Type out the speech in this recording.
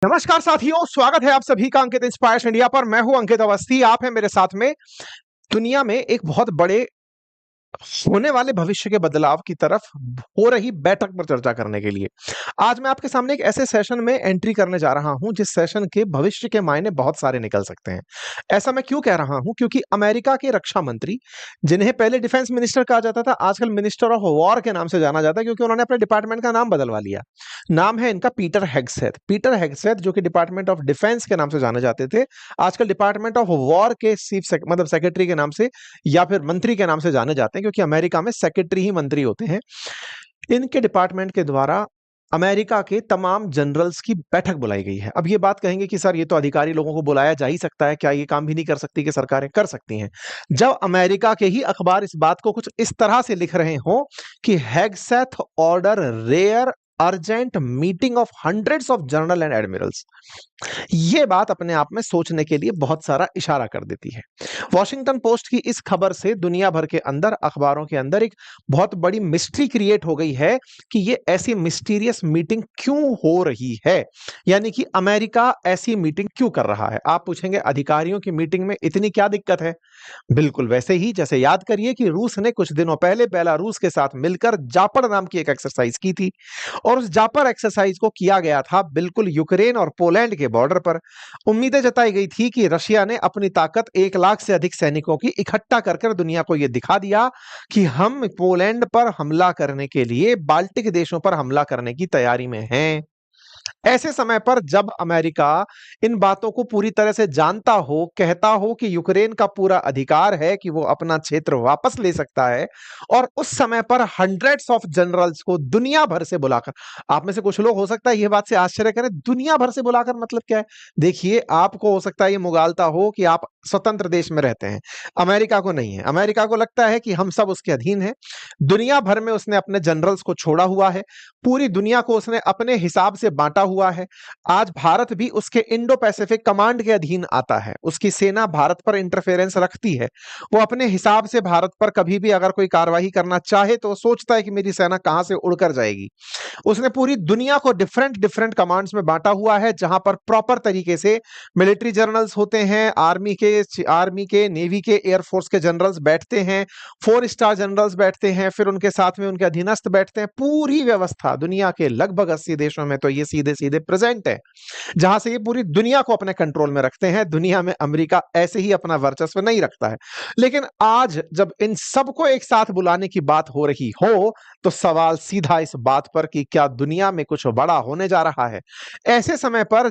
नमस्कार साथियों, स्वागत है आप सभी का अंकित इंस्पायर्स इंडिया पर। मैं हूं अंकित अवस्थी। आप हैं मेरे साथ में दुनिया में एक बहुत बड़े होने वाले भविष्य के बदलाव की तरफ हो रही बैठक पर चर्चा करने के लिए आज मैं आपके सामने एक ऐसे सेशन में एंट्री करने जा रहा हूं जिस सेशन के भविष्य के मायने बहुत सारे निकल सकते हैं। ऐसा मैं क्यों कह रहा हूं? क्योंकि अमेरिका के रक्षा मंत्री, जिन्हें पहले डिफेंस मिनिस्टर कहा जाता था, आजकल मिनिस्टर ऑफ वॉर के नाम से जाना जाता है, क्योंकि उन्होंने अपने डिपार्टमेंट का नाम बदलवा लिया। नाम है इनका पीटर हेग्सेथ। पीटर हेग्सेथ, जो कि डिपार्टमेंट ऑफ डिफेंस के नाम से जाने जाते थे, आजकल डिपार्टमेंट ऑफ वॉर के मतलब सेक्रेटरी के नाम से या फिर मंत्री के नाम से जाने जाते हैं, क्योंकि अमेरिका में सेक्रेटरी ही मंत्री होते हैं। इनके डिपार्टमेंट के द्वारा अमेरिका के तमाम जनरल्स की बैठक बुलाई गई है। अब ये बात कहेंगे कि सर, ये तो अधिकारी लोगों को बुलाया जा ही सकता है, क्या ये काम भी नहीं कर सकती कि सरकारें कर सकती हैं? जब अमेरिका के ही अखबार इस बात को कुछ इस तरह से लिख रहे हो कि Hegseth order rare urgent meeting of hundreds of general and admirals, ये बात अपने आप में सोचने के लिए बहुत सारा इशारा कर देती है। वॉशिंगटन पोस्ट की इस खबर से दुनिया भर के अंदर, अखबारों के अंदर एक बहुत बड़ी मिस्ट्री क्रिएट हो गई है कि ये ऐसी मिस्टीरियस मीटिंग क्यों हो रही है, यानी कि अमेरिका ऐसी मीटिंग क्यों कर रहा है। आप पूछेंगे, अधिकारियों की मीटिंग में इतनी क्या दिक्कत है? बिल्कुल वैसे ही जैसे याद करिए कि रूस ने कुछ दिनों पहले बेलारूस के साथ मिलकर जापड़ नाम की एक एक्सरसाइज की थी, और उस जापर एक्सरसाइज को किया गया था बिल्कुल यूक्रेन और पोलैंड के बॉर्डर पर। उम्मीदें जताई गई थी कि रशिया ने अपनी ताकत 1 लाख से अधिक सैनिकों की इकट्ठा कर कर दुनिया को यह दिखा दिया कि हम पोलैंड पर हमला करने के लिए बाल्टिक देशों पर हमला करने की तैयारी में हैं। ऐसे समय पर जब अमेरिका इन बातों को पूरी तरह से जानता हो, कहता हो कि यूक्रेन का पूरा अधिकार है कि वो अपना क्षेत्र वापस ले सकता है, और उस समय पर हंड्रेड्स ऑफ जनरल्स को दुनिया भर से बुलाकर, आप में से कुछ लोग हो सकता है यह बात से आश्चर्य करें, दुनिया भर से बुलाकर मतलब क्या है? देखिए, आपको हो सकता है ये मुगालता हो कि आप स्वतंत्र देश में रहते हैं, अमेरिका को नहीं है। अमेरिका को लगता है कि हम सब उसके अधीन हैं। दुनिया भर में उसने अपने जनरल्स को छोड़ा हुआ है, पूरी दुनिया को उसने अपने हिसाब से बांटा हुआ है। आज भारत भी उसके इंडो पैसिफिक कमांड के अधीन आता है। उसकी सेना भारत पर इंटरफेरेंस रखती है। वो अपने हिसाब से भारत पर कभी भी अगर कोई कार्रवाई करना चाहे तो वो सोचता है कि मेरी सेना कहां से उड़कर जाएगी। उसने पूरी दुनिया को डिफरेंट डिफरेंट कमांड्स में बांटा हुआ है, जहां पर प्रॉपर तरीके से मिलिट्री जनरल्स होते हैं, आर्मी के, नेवी के, एयरफोर्स के जनरल्स बैठते हैं, 4 स्टार जनरल्स बैठते हैं, फिर उनके साथ में उनके अधीनस्थ बैठते हैं। पूरी व्यवस्था दुनिया के लगभग 80 देशों में तो ये सीधे सीधे प्रेजेंट है, जहां से ये पूरी दुनिया को अपने कंट्रोल में रखते हैं। दुनिया में अमेरिका ऐसे ही अपना वर्चस्व नहीं रखता है। लेकिन आज जब इन सबको एक साथ बुलाने की बात हो रही हो, तो सवाल सीधा इस बात पर कि क्या दुनिया में कुछ बड़ा होने जा रहा है? ऐसे समय पर